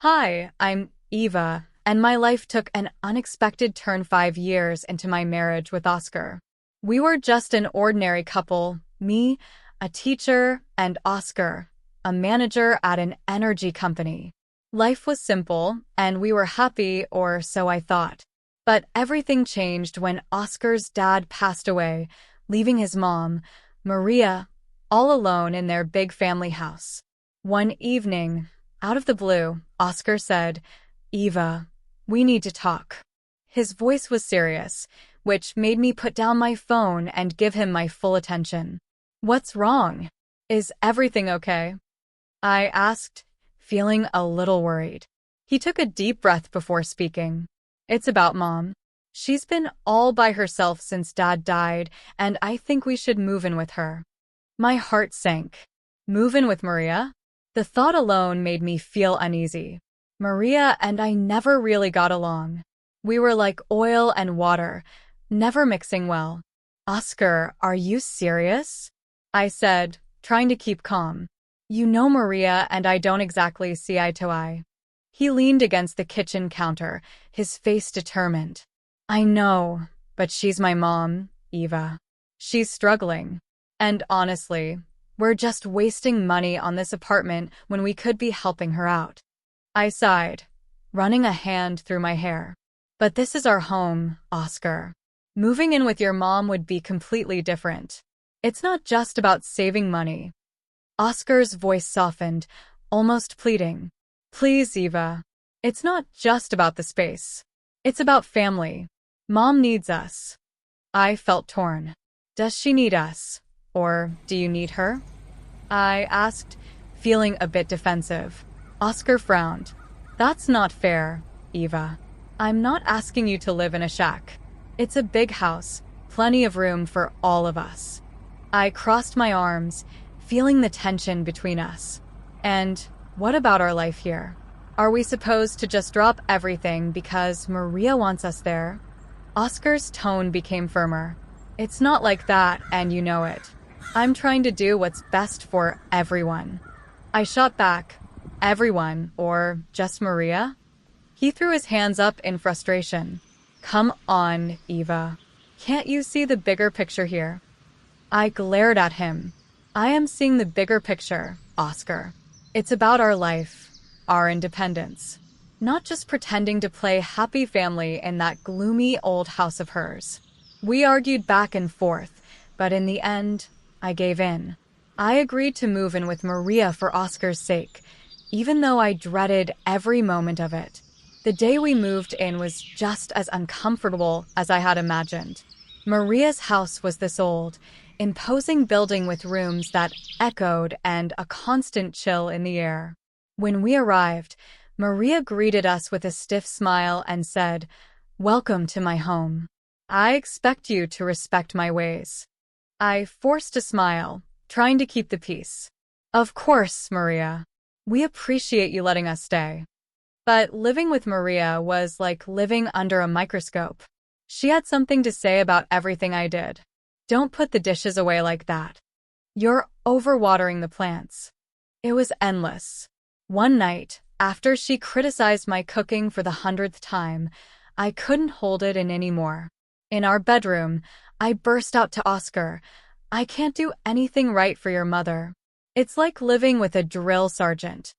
Hi, I'm Eva, and my life took an unexpected turn 5 years into my marriage with Oscar. We were just an ordinary couple, me, a teacher, and Oscar, a manager at an energy company. Life was simple, and we were happy, or so I thought. But everything changed when Oscar's dad passed away, leaving his mom, Maria, all alone in their big family house. One evening, out of the blue, Oscar said, "Eva, we need to talk." His voice was serious, which made me put down my phone and give him my full attention. "What's wrong? Is everything okay?" I asked, feeling a little worried. He took a deep breath before speaking. "It's about Mom. She's been all by herself since Dad died, and I think we should move in with her." My heart sank. Move in with Maria? The thought alone made me feel uneasy. Maria and I never really got along. We were like oil and water, never mixing well. "Oscar, are you serious?" I said, trying to keep calm. "You know Maria and I don't exactly see eye to eye." He leaned against the kitchen counter, his face determined. "I know, but she's my mom, Eva. She's struggling. And honestly, we're just wasting money on this apartment when we could be helping her out." I sighed, running a hand through my hair. "But this is our home, Oscar. Moving in with your mom would be completely different. It's not just about saving money." Oscar's voice softened, almost pleading. "Please, Eva. It's not just about the space. It's about family. Mom needs us." I felt torn. Does she need us? Or do you need her? I asked, feeling a bit defensive. Oscar frowned. "That's not fair, Eva. I'm not asking you to live in a shack. It's a big house, plenty of room for all of us." I crossed my arms, feeling the tension between us. "And what about our life here? Are we supposed to just drop everything because Maria wants us there?" Oscar's tone became firmer. "It's not like that, and you know it. I'm trying to do what's best for everyone." I shot back, "Everyone, or just Maria?" He threw his hands up in frustration. "Come on, Eva. Can't you see the bigger picture here?" I glared at him. "I am seeing the bigger picture, Oscar. It's about our life, our independence. Not just pretending to play happy family in that gloomy old house of hers." We argued back and forth, but in the end, I gave in. I agreed to move in with Maria for Oscar's sake, even though I dreaded every moment of it. The day we moved in was just as uncomfortable as I had imagined. Maria's house was this old, imposing building with rooms that echoed and a constant chill in the air. When we arrived, Maria greeted us with a stiff smile and said, "Welcome to my home. I expect you to respect my ways." I forced a smile, trying to keep the peace. "Of course, Maria. We appreciate you letting us stay." But living with Maria was like living under a microscope. She had something to say about everything I did. "Don't put the dishes away like that. You're overwatering the plants." It was endless. One night, after she criticized my cooking for the 100th time, I couldn't hold it in anymore. In our bedroom, I burst out to Oscar, "I can't do anything right for your mother. It's like living with a drill sergeant."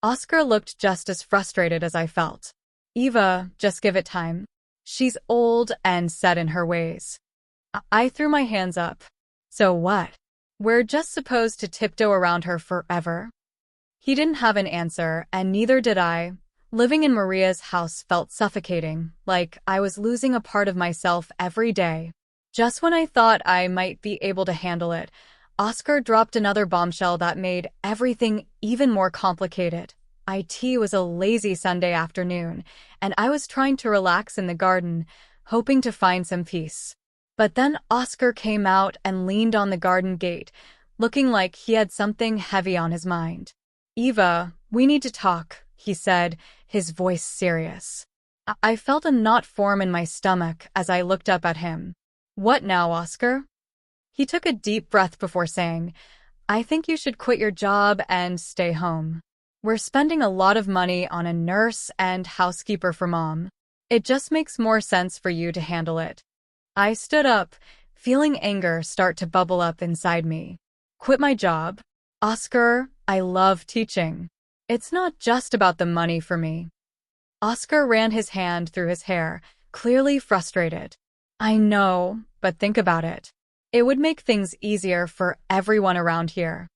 Oscar looked just as frustrated as I felt. "Eva, just give it time. She's old and set in her ways." I threw my hands up. "So what? We're just supposed to tiptoe around her forever?" He didn't have an answer, and neither did I. Living in Maria's house felt suffocating, like I was losing a part of myself every day. Just when I thought I might be able to handle it, Oscar dropped another bombshell that made everything even more complicated. It was a lazy Sunday afternoon, and I was trying to relax in the garden, hoping to find some peace. But then Oscar came out and leaned on the garden gate, looking like he had something heavy on his mind. "Eva, we need to talk," he said, his voice serious. I felt a knot form in my stomach as I looked up at him. "What now, Oscar?" He took a deep breath before saying, "I think you should quit your job and stay home. We're spending a lot of money on a nurse and housekeeper for Mom. It just makes more sense for you to handle it. I stood up, feeling anger start to bubble up inside me. Quit my job? Oscar, I love teaching. It's not just about the money for me. Oscar ran his hand through his hair, clearly frustrated. I know, but think about it. It would make things easier for everyone around here.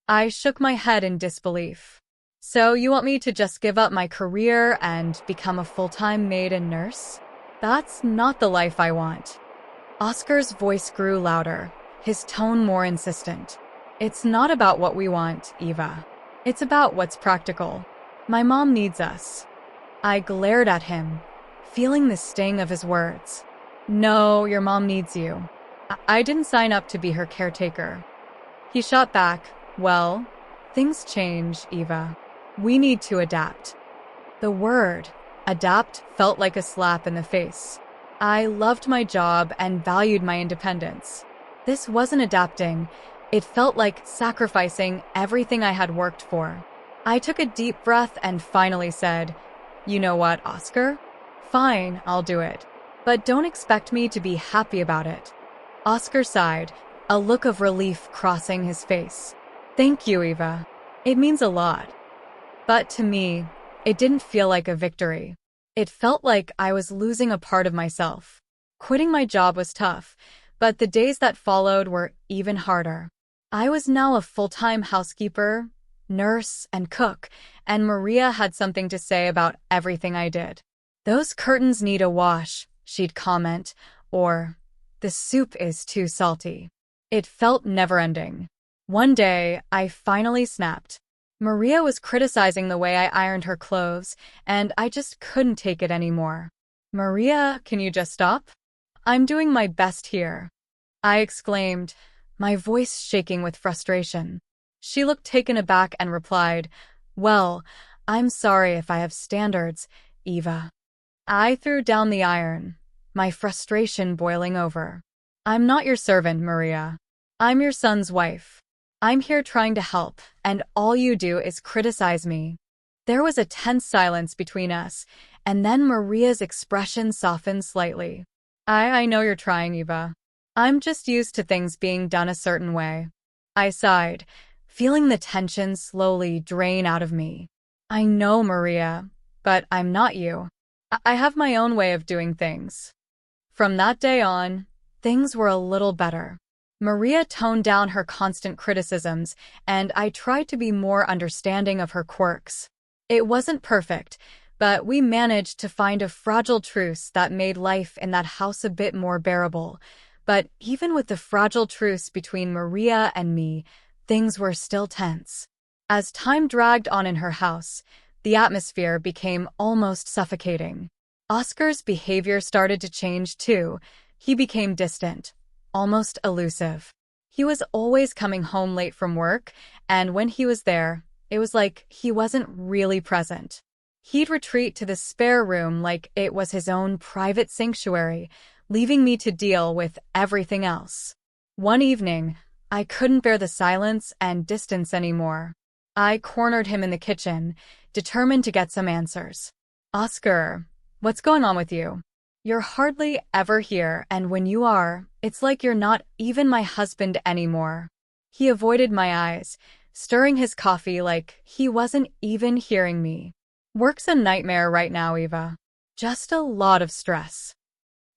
I shook my head in disbelief. So you want me to just give up my career and become a full-time maid and nurse? That's not the life I want. Oscar's voice grew louder, his tone more insistent. It's not about what we want, Eva. It's about what's practical. My mom needs us. I glared at him, feeling the sting of his words. No, your mom needs you. I didn't sign up to be her caretaker. He shot back, well, things change, Eva. We need to adapt. The word, adapt, felt like a slap in the face. I loved my job and valued my independence. This wasn't adapting. It felt like sacrificing everything I had worked for. I took a deep breath and finally said, "You know what, Oscar? Fine, I'll do it. But don't expect me to be happy about it." Oscar sighed, a look of relief crossing his face. Thank you, Eva. It means a lot. But to me, it didn't feel like a victory. It felt like I was losing a part of myself. Quitting my job was tough, but the days that followed were even harder. I was now a full-time housekeeper, nurse, and cook, and Maria had something to say about everything I did. "Those curtains need a wash," she'd comment, or, "The soup is too salty." It felt never-ending. One day, I finally snapped. Maria was criticizing the way I ironed her clothes, and I just couldn't take it anymore. "Maria, can you just stop? I'm doing my best here," I exclaimed, my voice shaking with frustration. She looked taken aback and replied, "Well, I'm sorry if I have standards, Eva." I threw down the iron, my frustration boiling over. "I'm not your servant, Maria. I'm your son's wife. I'm here trying to help, and all you do is criticize me." There was a tense silence between us, and then Maria's expression softened slightly. I know you're trying, Eva. I'm just used to things being done a certain way." I sighed, feeling the tension slowly drain out of me. "I know, Maria, but I'm not you. I have my own way of doing things." From that day on, things were a little better. Maria toned down her constant criticisms, and I tried to be more understanding of her quirks. It wasn't perfect, but we managed to find a fragile truce that made life in that house a bit more bearable. But even with the fragile truce between Maria and me, things were still tense. As time dragged on in her house, the atmosphere became almost suffocating. Oscar's behavior started to change too. He became distant, almost elusive. He was always coming home late from work, and when he was there, it was like he wasn't really present. He'd retreat to the spare room like it was his own private sanctuary, leaving me to deal with everything else. One evening, I couldn't bear the silence and distance anymore. I cornered him in the kitchen, determined to get some answers. "Oscar, what's going on with you? You're hardly ever here, and when you are, it's like you're not even my husband anymore." He avoided my eyes, stirring his coffee like he wasn't even hearing me. "Work's a nightmare right now, Eva. Just a lot of stress."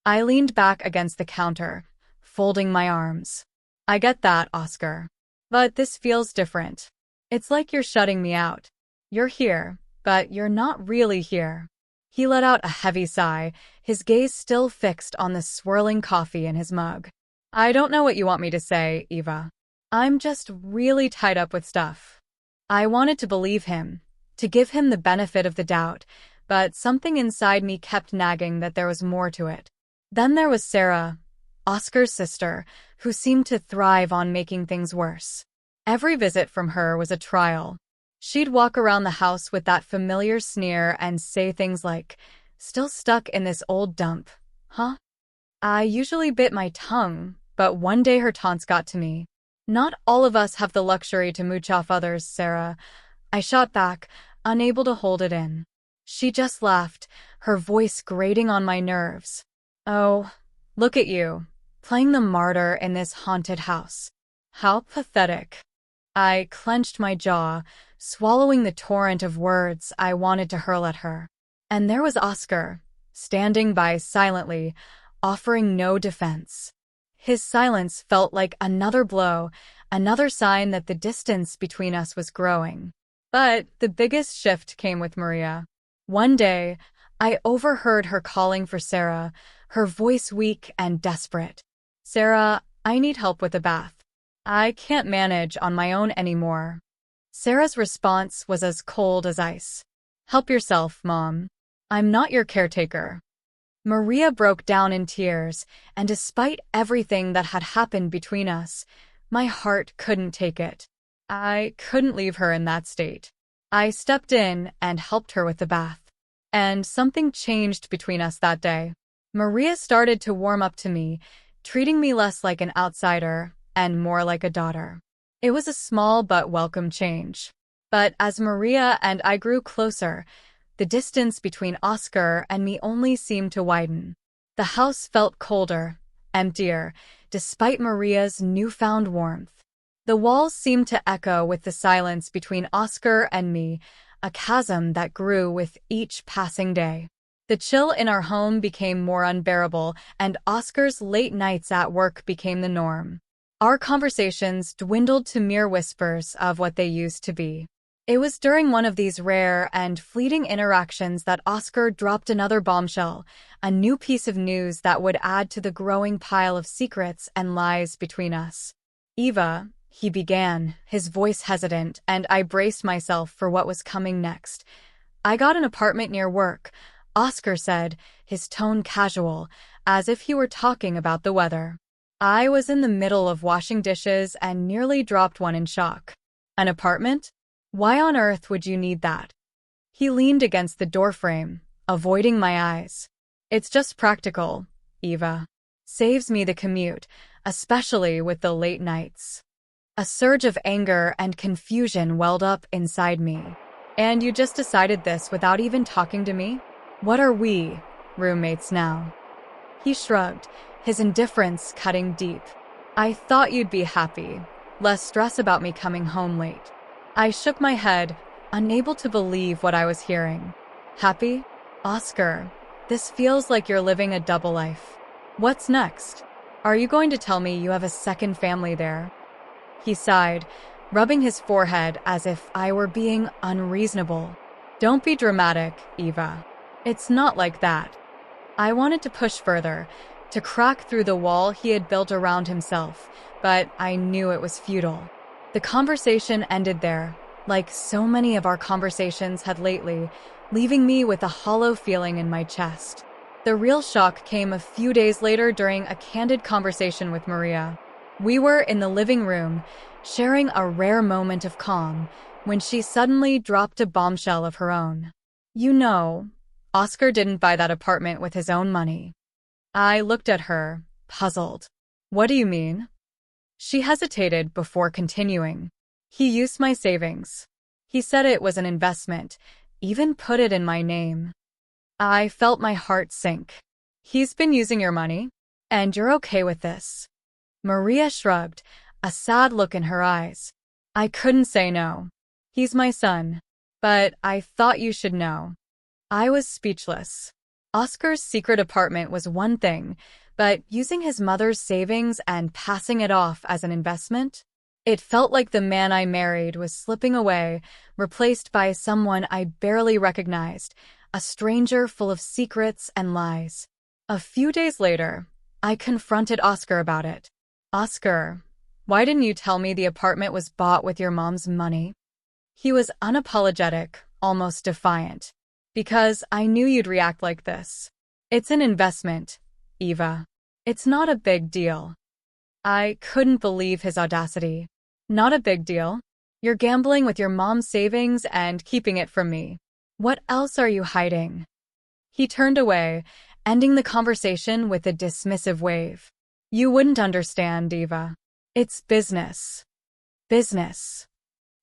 I leaned back against the counter, folding my arms. "I get that, Oscar. But this feels different. It's like you're shutting me out. You're here, but you're not really here." He let out a heavy sigh, his gaze still fixed on the swirling coffee in his mug. "I don't know what you want me to say, Eva. I'm just really tied up with stuff." I wanted to believe him, to give him the benefit of the doubt, but something inside me kept nagging that there was more to it. Then there was Sarah, Oscar's sister, who seemed to thrive on making things worse. Every visit from her was a trial. She'd walk around the house with that familiar sneer and say things like, "Still stuck in this old dump, huh?" I usually bit my tongue, but one day her taunts got to me. "Not all of us have the luxury to mooch off others, Sarah." I shot back, unable to hold it in. She just laughed, her voice grating on my nerves. "Oh, look at you, playing the martyr in this haunted house. How pathetic." I clenched my jaw, swallowing the torrent of words I wanted to hurl at her. And there was Oscar, standing by silently, offering no defense. His silence felt like another blow, another sign that the distance between us was growing. But the biggest shift came with Maria. One day, I overheard her calling for Sarah, her voice weak and desperate. "Sarah, I need help with a bath. I can't manage on my own anymore." Sarah's response was as cold as ice. "Help yourself, Mom. I'm not your caretaker." Maria broke down in tears, and despite everything that had happened between us, my heart couldn't take it. I couldn't leave her in that state. I stepped in and helped her with the bath. And something changed between us that day. Maria started to warm up to me, treating me less like an outsider and more like a daughter. It was a small but welcome change. But as Maria and I grew closer, the distance between Oscar and me only seemed to widen. The house felt colder, emptier, despite Maria's newfound warmth. The walls seemed to echo with the silence between Oscar and me, a chasm that grew with each passing day. The chill in our home became more unbearable, and Oscar's late nights at work became the norm. Our conversations dwindled to mere whispers of what they used to be. It was during one of these rare and fleeting interactions that Oscar dropped another bombshell, a new piece of news that would add to the growing pile of secrets and lies between us. "Eva," he began, his voice hesitant, and I braced myself for what was coming next. "I got an apartment near work," Oscar said, his tone casual, as if he were talking about the weather. I was in the middle of washing dishes and nearly dropped one in shock. "An apartment? Why on earth would you need that?" He leaned against the doorframe, avoiding my eyes. "It's just practical, Eva. Saves me the commute, especially with the late nights." A surge of anger and confusion welled up inside me. "And you just decided this without even talking to me? What are we, roommates now?" He shrugged, his indifference cutting deep. "I thought you'd be happy. Less stress about me coming home late." I shook my head, unable to believe what I was hearing. "Happy? Oscar, this feels like you're living a double life. What's next? Are you going to tell me you have a second family there?" He sighed, rubbing his forehead as if I were being unreasonable. "Don't be dramatic, Eva. It's not like that." I wanted to push further, to crack through the wall he had built around himself, but I knew it was futile. The conversation ended there, like so many of our conversations had lately, leaving me with a hollow feeling in my chest. The real shock came a few days later during a candid conversation with Maria. We were in the living room, sharing a rare moment of calm, when she suddenly dropped a bombshell of her own. "You know, Oscar didn't buy that apartment with his own money." I looked at her, puzzled. "What do you mean?" She hesitated before continuing. "He used my savings. He said it was an investment, even put it in my name." I felt my heart sink. "He's been using your money? And you're okay with this?" Maria shrugged, a sad look in her eyes. I couldn't say no. "He's my son. But I thought you should know." I was speechless. Oscar's secret apartment was one thing, but using his mother's savings and passing it off as an investment? It felt like the man I married was slipping away, replaced by someone I barely recognized, a stranger full of secrets and lies. A few days later, I confronted Oscar about it. "Oscar, why didn't you tell me the apartment was bought with your mom's money?" He was unapologetic, almost defiant. "Because I knew you'd react like this. It's an investment, Eva. It's not a big deal." I couldn't believe his audacity. "Not a big deal? You're gambling with your mom's savings and keeping it from me. What else are you hiding?" He turned away, ending the conversation with a dismissive wave. "You wouldn't understand, Eva. It's business." Business.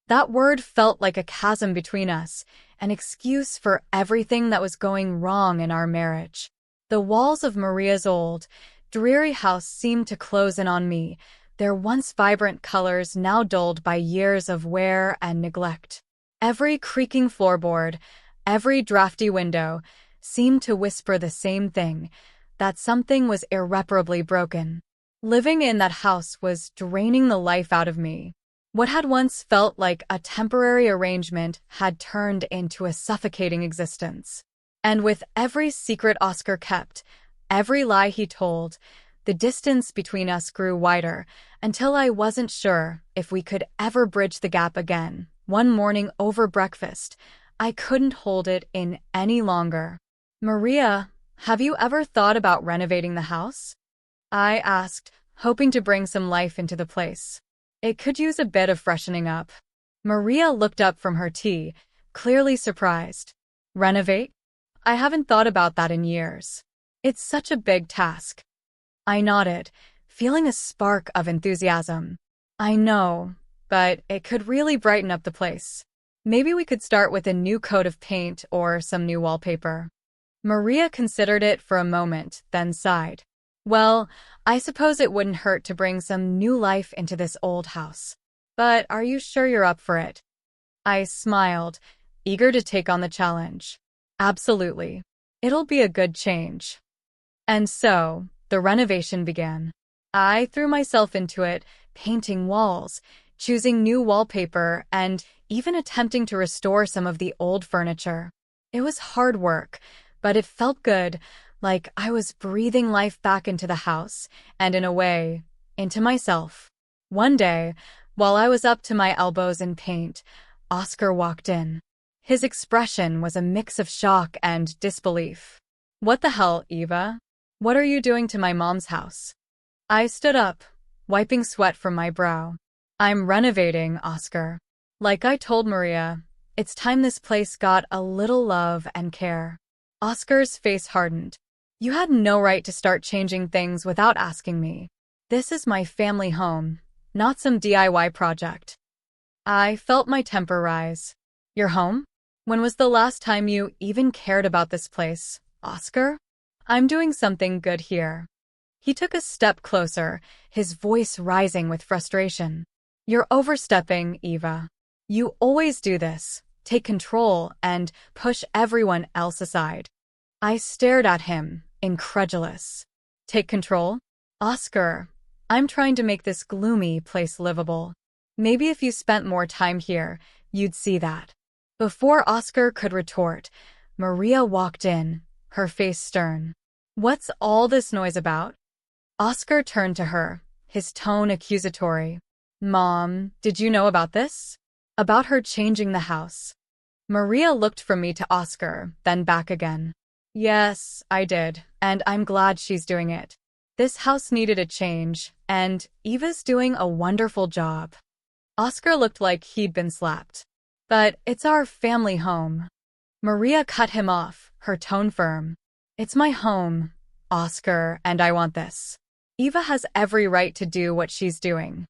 That word felt like a chasm between us, an excuse for everything that was going wrong in our marriage. The walls of Maria's old, dreary house seemed to close in on me, their once vibrant colors now dulled by years of wear and neglect. Every creaking floorboard, every drafty window, seemed to whisper the same thing, that something was irreparably broken. Living in that house was draining the life out of me. What had once felt like a temporary arrangement had turned into a suffocating existence. And with every secret Oscar kept, every lie he told, the distance between us grew wider, until I wasn't sure if we could ever bridge the gap again. One morning over breakfast, I couldn't hold it in any longer. "Maria, have you ever thought about renovating the house?" I asked, hoping to bring some life into the place. It could use a bit of freshening up. Maria looked up from her tea, clearly surprised. "Renovate? I haven't thought about that in years. It's such a big task." I nodded, feeling a spark of enthusiasm. "I know, but it could really brighten up the place. Maybe we could start with a new coat of paint or some new wallpaper." Maria considered it for a moment, then sighed. "Well, I suppose it wouldn't hurt to bring some new life into this old house. But are you sure you're up for it?" I smiled, eager to take on the challenge. "Absolutely. It'll be a good change." And so, the renovation began. I threw myself into it, painting walls, choosing new wallpaper, and even attempting to restore some of the old furniture. It was hard work, but it felt good, like I was breathing life back into the house, and in a way, into myself. One day, while I was up to my elbows in paint, Oscar walked in. His expression was a mix of shock and disbelief. "What the hell, Eva? What are you doing to my mom's house?" I stood up, wiping sweat from my brow. "I'm renovating, Oscar. Like I told Maria, it's time this place got a little love and care." Oscar's face hardened. "You had no right to start changing things without asking me. This is my family home, not some DIY project." I felt my temper rise. "Your home? When was the last time you even cared about this place, Oscar? I'm doing something good here." He took a step closer, his voice rising with frustration. "You're overstepping, Eva. You always do this, take control, and push everyone else aside." I stared at him, incredulous. "Take control? Oscar, I'm trying to make this gloomy place livable. Maybe if you spent more time here, you'd see that." Before Oscar could retort, Maria walked in, her face stern. "What's all this noise about?" Oscar turned to her, his tone accusatory. "Mom, did you know about this? About her changing the house?" Maria looked from me to Oscar, then back again. "Yes, I did, and I'm glad she's doing it. This house needed a change, and Eva's doing a wonderful job." Oscar looked like he'd been slapped. "But it's our family home." Maria cut him off, her tone firm. "It's my home, Oscar, and I want this. Eva has every right to do what she's doing."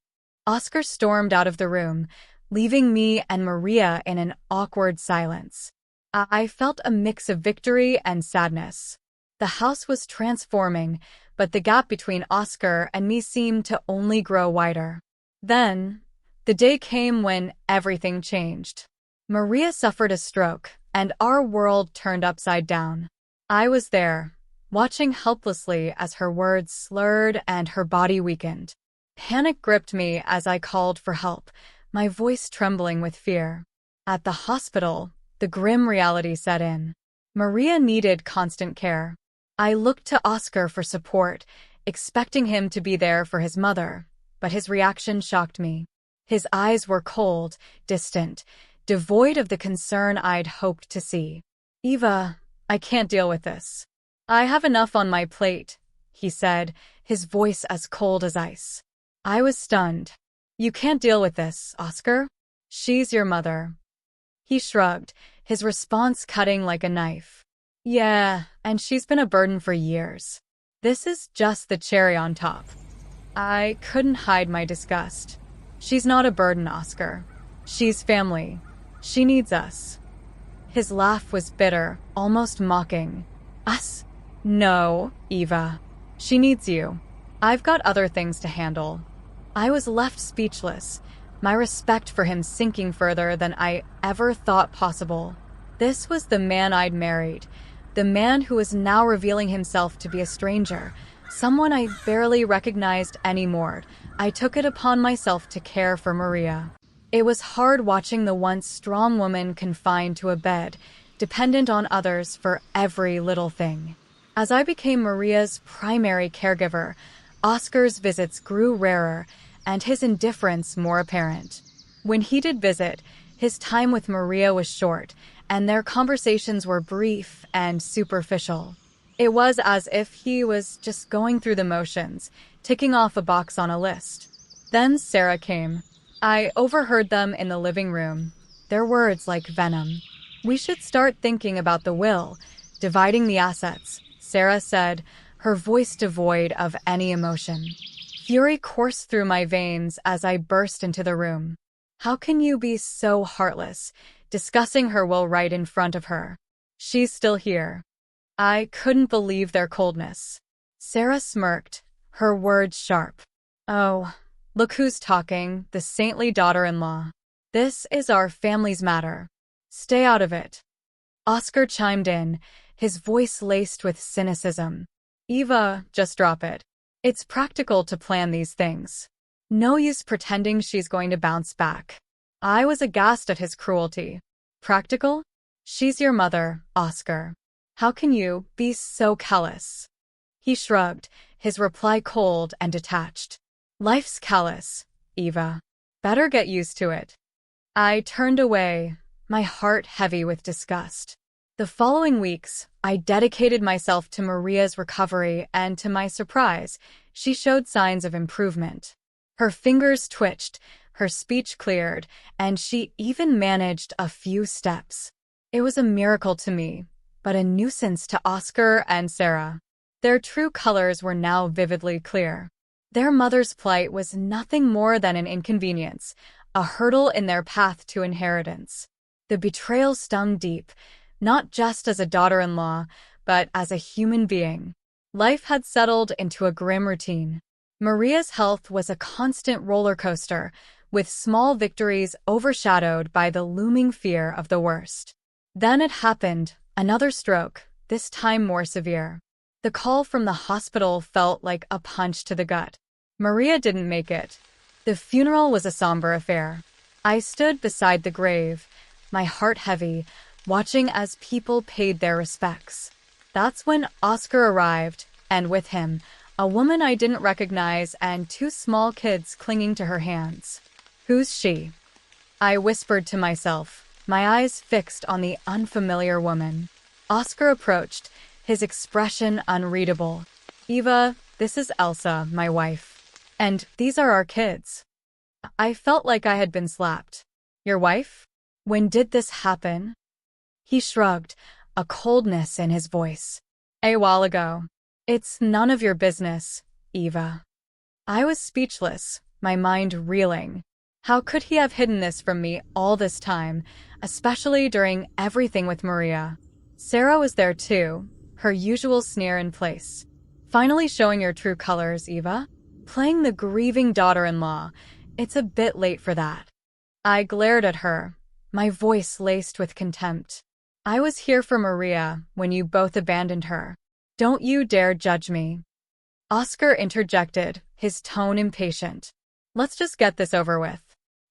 Oscar stormed out of the room, leaving me and Maria in an awkward silence. I felt a mix of victory and sadness. The house was transforming, but the gap between Oscar and me seemed to only grow wider. Then, the day came when everything changed. Maria suffered a stroke, and our world turned upside down. I was there, watching helplessly as her words slurred and her body weakened. Panic gripped me as I called for help, my voice trembling with fear. At the hospital, the grim reality set in. Maria needed constant care. I looked to Oscar for support, expecting him to be there for his mother, but his reaction shocked me. His eyes were cold, distant, devoid of the concern I'd hoped to see. "Eva, I can't deal with this. I have enough on my plate," he said, his voice as cold as ice. I was stunned. "You can't deal with this, Oscar. She's your mother." He shrugged, his response cutting like a knife. "Yeah, and she's been a burden for years. This is just the cherry on top." I couldn't hide my disgust. "She's not a burden, Oscar. She's family. She needs us." His laugh was bitter, almost mocking. Us? No, Eva. She needs you. I've got other things to handle. I was left speechless, my respect for him sinking further than I ever thought possible. This was the man I'd married, the man who was now revealing himself to be a stranger, someone I barely recognized anymore. I took it upon myself to care for Maria. It was hard watching the once strong woman confined to a bed, dependent on others for every little thing. As I became Maria's primary caregiver, Oscar's visits grew rarer and his indifference more apparent. When he did visit, his time with Maria was short, and their conversations were brief and superficial. It was as if he was just going through the motions, ticking off a box on a list. Then Sarah came. I overheard them in the living room, their words like venom. "We should start thinking about the will, dividing the assets," Sarah said, her voice devoid of any emotion. Fury coursed through my veins as I burst into the room. How can you be so heartless, discussing her will right in front of her? She's still here. I couldn't believe their coldness. Sarah smirked, her words sharp. Oh, look who's talking, the saintly daughter-in-law. This is our family's matter. Stay out of it. Oscar chimed in, his voice laced with cynicism. Eva, just drop it. It's practical to plan these things. No use pretending she's going to bounce back. I was aghast at his cruelty. Practical? She's your mother, Oscar. How can you be so callous? He shrugged, his reply cold and detached. Life's callous, Eva. Better get used to it. I turned away, my heart heavy with disgust. The following weeks, I dedicated myself to Maria's recovery, and to my surprise, she showed signs of improvement. Her fingers twitched, her speech cleared, and she even managed a few steps. It was a miracle to me, but a nuisance to Oscar and Sarah. Their true colors were now vividly clear. Their mother's plight was nothing more than an inconvenience, a hurdle in their path to inheritance. The betrayal stung deep, not just as a daughter-in-law, but as a human being. Life had settled into a grim routine. Maria's health was a constant roller coaster, with small victories overshadowed by the looming fear of the worst. Then it happened, another stroke, this time more severe. The call from the hospital felt like a punch to the gut. Maria didn't make it. The funeral was a somber affair. I stood beside the grave, my heart heavy, watching as people paid their respects. That's when Oscar arrived, and with him, a woman I didn't recognize and two small kids clinging to her hands. Who's she? I whispered to myself, my eyes fixed on the unfamiliar woman. Oscar approached, his expression unreadable. Eva, this is Elsa, my wife. And these are our kids. I felt like I had been slapped. Your wife? When did this happen? He shrugged, a coldness in his voice. A while ago. It's none of your business, Eva. I was speechless, my mind reeling. How could he have hidden this from me all this time, especially during everything with Maria? Sarah was there too, her usual sneer in place. Finally showing your true colors, Eva? Playing the grieving daughter-in-law. It's a bit late for that. I glared at her, my voice laced with contempt. I was here for Maria when you both abandoned her. Don't you dare judge me. Oscar interjected, his tone impatient. Let's just get this over with.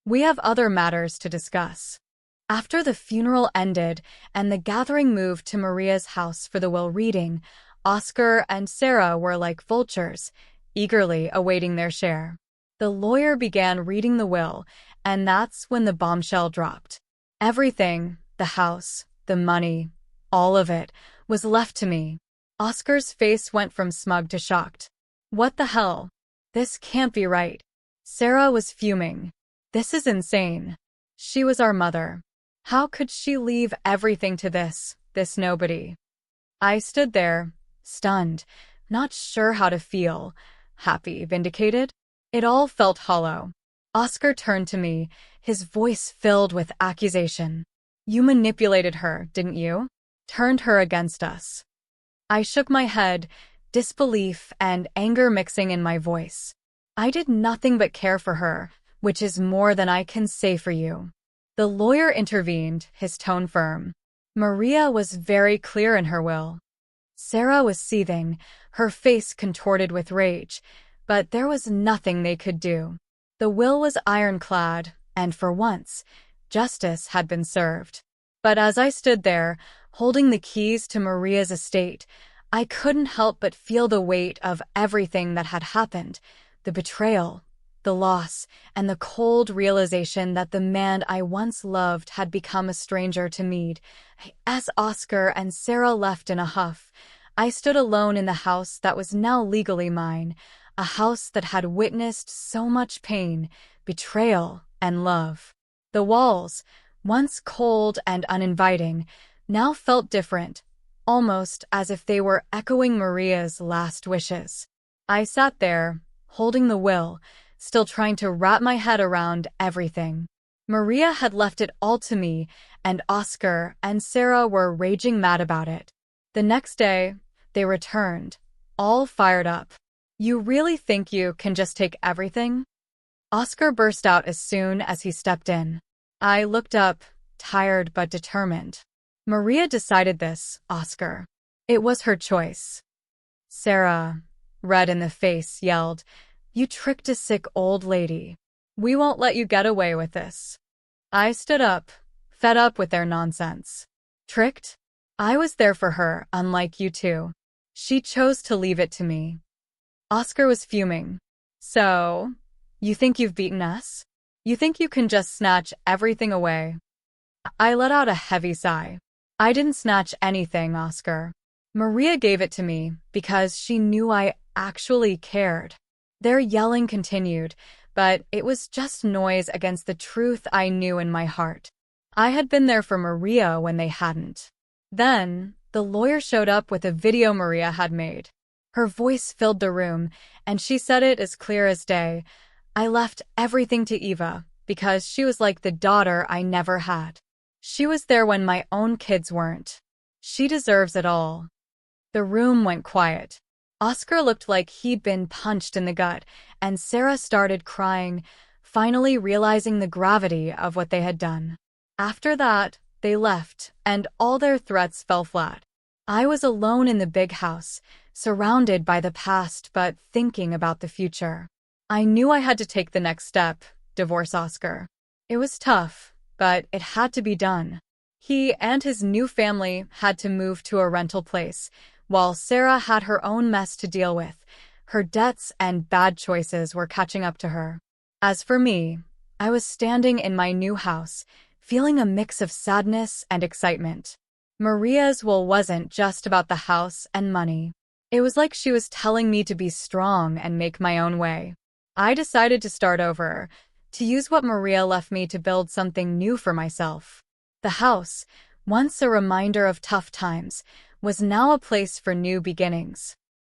We have other matters to discuss. After the funeral ended and the gathering moved to Maria's house for the will reading, Oscar and Sarah were like vultures, eagerly awaiting their share. The lawyer began reading the will, and that's when the bombshell dropped. Everything, the house, the money, all of it, was left to me. Oscar's face went from smug to shocked. What the hell? This can't be right. Sarah was fuming. This is insane. She was our mother. How could she leave everything to this nobody? I stood there, stunned, not sure how to feel. Happy, vindicated? It all felt hollow. Oscar turned to me, his voice filled with accusation. You manipulated her, didn't you? Turned her against us. I shook my head, disbelief and anger mixing in my voice. I did nothing but care for her, which is more than I can say for you. The lawyer intervened, his tone firm. Maria was very clear in her will. Sarah was seething, her face contorted with rage, but there was nothing they could do. The will was ironclad, and for once, justice had been served. But as I stood there, holding the keys to Maria's estate, I couldn't help but feel the weight of everything that had happened, the betrayal, the loss, and the cold realization that the man I once loved had become a stranger to me. As Oscar and Sarah left in a huff, I stood alone in the house that was now legally mine, a house that had witnessed so much pain, betrayal, and love. The walls, once cold and uninviting, now felt different, almost as if they were echoing Maria's last wishes. I sat there, holding the will, still trying to wrap my head around everything. Maria had left it all to me, and Oscar and Sarah were raging mad about it. The next day, they returned, all fired up. You really think you can just take everything? Oscar burst out as soon as he stepped in. I looked up, tired but determined. Maria decided this, Oscar. It was her choice. Sarah, red in the face, yelled, You tricked a sick old lady. We won't let you get away with this. I stood up, fed up with their nonsense. Tricked? I was there for her, unlike you two. She chose to leave it to me. Oscar was fuming. So, you think you've beaten us? You think you can just snatch everything away? I let out a heavy sigh. I didn't snatch anything, Oscar. Maria gave it to me because she knew I actually cared. Their yelling continued, but it was just noise against the truth I knew in my heart. I had been there for Maria when they hadn't. Then, the lawyer showed up with a video Maria had made. Her voice filled the room, and she said it as clear as day. I left everything to Eva because she was like the daughter I never had. She was there when my own kids weren't. She deserves it all. The room went quiet. Oscar looked like he'd been punched in the gut, and Sarah started crying, finally realizing the gravity of what they had done. After that, they left, and all their threats fell flat. I was alone in the big house, surrounded by the past but thinking about the future. I knew I had to take the next step, divorce Oscar. It was tough, but it had to be done. He and his new family had to move to a rental place, while Sarah had her own mess to deal with. Her debts and bad choices were catching up to her. As for me, I was standing in my new house, feeling a mix of sadness and excitement. Maria's will wasn't just about the house and money. It was like she was telling me to be strong and make my own way. I decided to start over, to use what Maria left me to build something new for myself. The house, once a reminder of tough times, was now a place for new beginnings.